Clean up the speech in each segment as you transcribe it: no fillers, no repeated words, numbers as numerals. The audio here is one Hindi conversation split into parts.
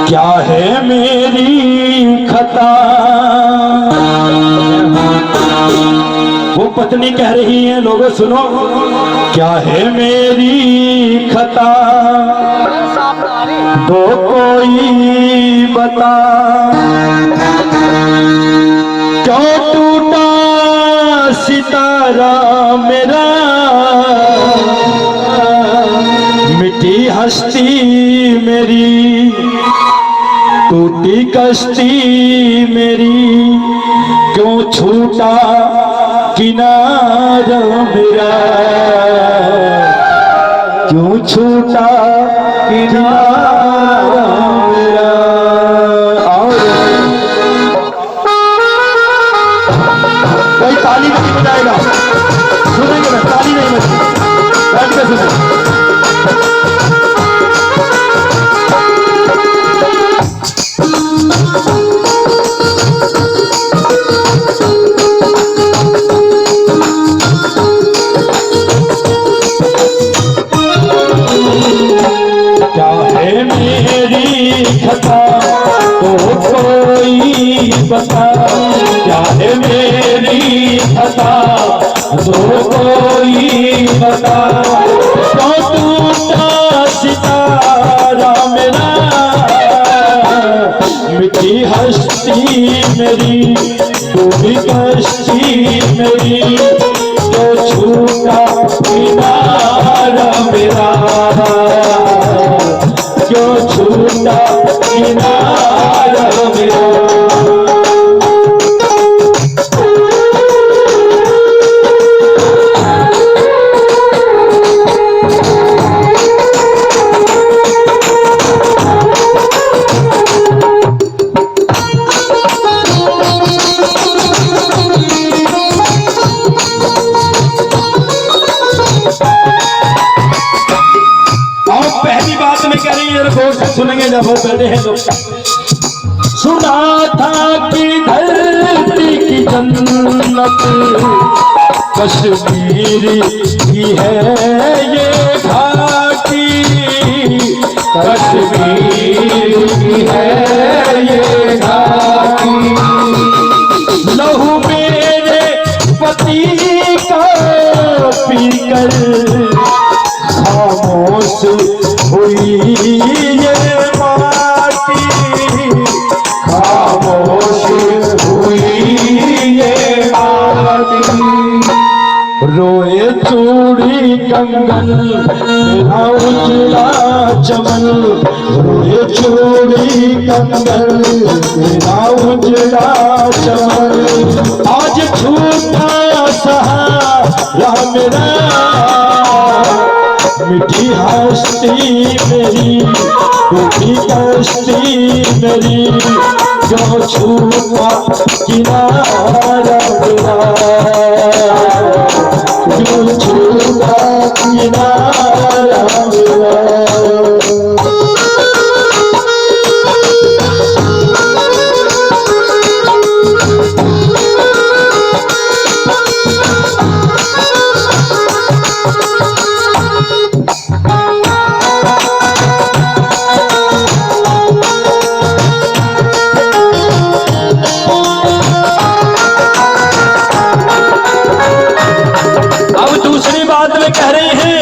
क्या है मेरी खता, वो पत्नी कह रही है, लोगों सुनो, क्या है मेरी खता, दो कोई बता, क्यों टूटा सितारा मेरा, मिठी हस्ती मेरी, टूटी कश्ती मेरी, क्यों छूटा किनारा मेरा, क्यों छूटा किनारा मेरा। कोई ताली नहीं बजाएगा, सुनेंगे ना, ताली नहीं बजेगी, बैठ के सुने। खता तो कोई बता, क्या है मेरी खता तो कोई बता, क्यों टूटा सितारा मेरा, मिठी हस्ती मेरी, डूबी कश्ती मेरी, जो छूटा किनारा मेरा, क्यों छूटा किनारा मेरा। सुनेंगे जब वो बैठे हैं लोग। सुना था कि धरती की जन्नत कश्मीर की है ये घाटी, कश्मीर की है ये घाटी, लहू मेरे पति का पीकर खामोश हुई ये माटी, खामोश हुई ये माटी, रोए चूड़ी कंगन मेरा उजला चमन, रोए चूड़ी कंगन मेरा उजला चमन, आज छूटा सहारा मेरा, मिठी हस्ती मेरी, टूटी कश्ती मेरी, जो छूटा किनारा मेरा, जो छूटा किनारा मेरा। कह रहे हैं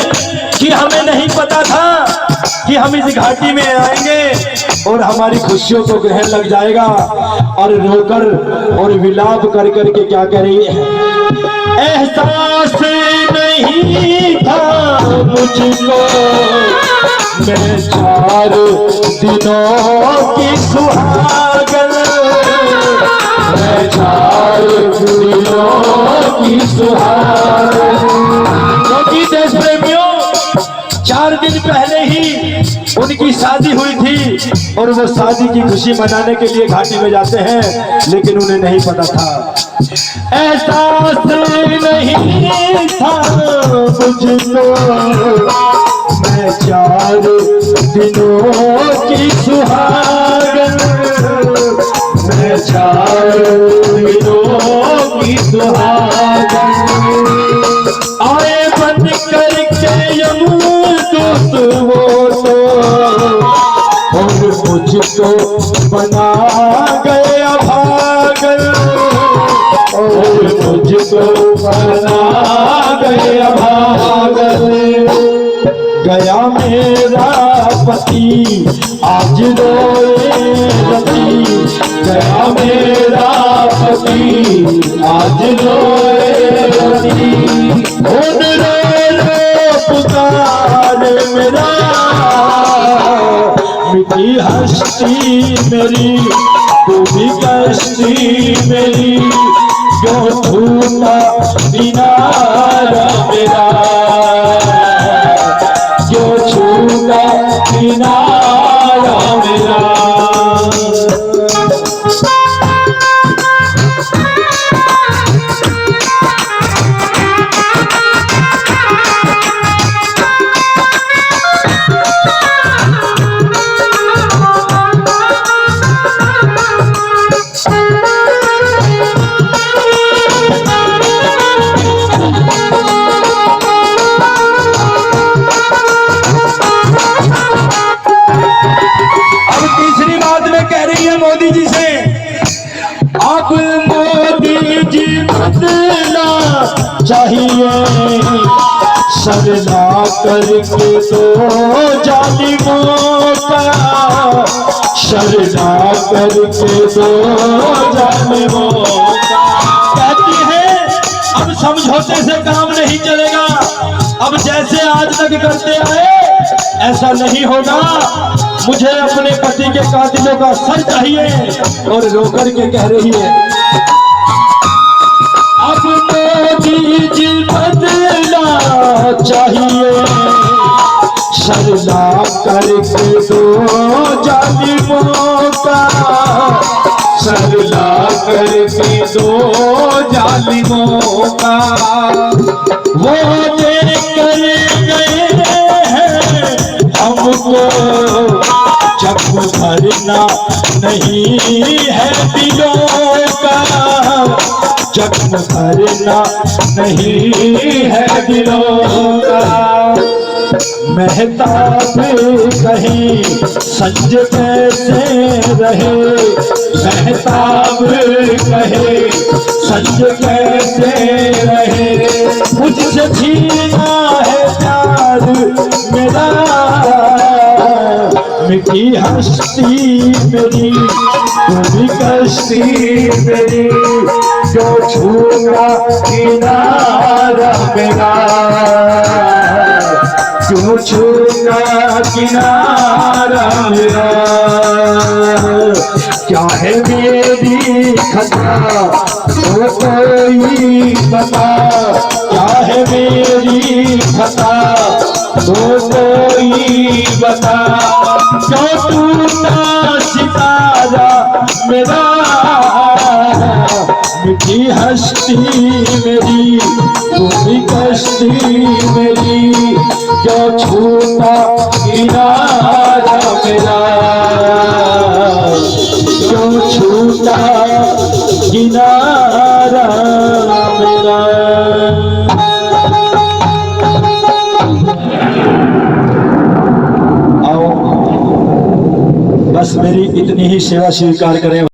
कि हमें नहीं पता था कि हम इस घाटी में आएंगे और हमारी खुशियों को ग्रहण लग जाएगा, और रोकर और विलाप कर करके क्या कह रही है, एहसास नहीं था मुझको मैं 4 दिनों की सुहागन, मैं 4 दिनों की सुहागन। देश प्रेमियों, 4 दिन पहले ही उनकी शादी हुई थी और वो शादी की खुशी मनाने के लिए घाटी में जाते हैं, लेकिन उन्हें नहीं पता था, एहसास नहीं था मुझको मैं 4 दिनों की सुहागन, मैं 4 दिनों की सुहागन। मुझको बना गए अभागन, और मुझको बना गए अभागन। गया मेरा पति आज रोए रति, गया मेरा पति आज रोए रति। उन रो पुकार मेरा, मिटी हस्ती मेरी, डूबी कश्ती मेरी, जो छूटा किनारा मेरा, जो छूटा किनारा मेरा। मोदी जी से, अब मोदी जी बदलना चाहिए, सरना करके तो जालिमों का, सरना करके तो जालिमों का। कहती है अब समझौते से काम नहीं चलेगा, अब जैसे आज तक करते आए ऐसा नहीं होगा, मुझे अपने पति के कातिलों का सर चाहिए। और रोकर के कह रही है, अब मोदी जी बदलना चाहिए, सरना करके दो जालिमों का, सरना करके दो जालिमों का। वो लेकर गए हैं हमको, जख्म भरना नहीं है दिलों का, जख्म भरना नहीं है दिलों का। मेहताब कहीं संज कैसे रहे, मेहताब कहे संज कैसे रहे, मुझसे छीना है प्यार मेरा, मिठी हस्ती मेरी, डूबी कश्ती मेरी, जो छूटा किनारा मेरा, जो छूटा किनारा मेरा। क्या है मेरी खता तो कोई बता, क्या है मेरी खता तो कोई बता, जो टूटा सितारा मेरा, मिठी हस्ती मेरी, डूबी कश्ती मेरी, जो छूटा किनारा मेरा, जो छूटा किनारा मेरा। आओ बस मेरी इतनी ही सेवा स्वीकार करें।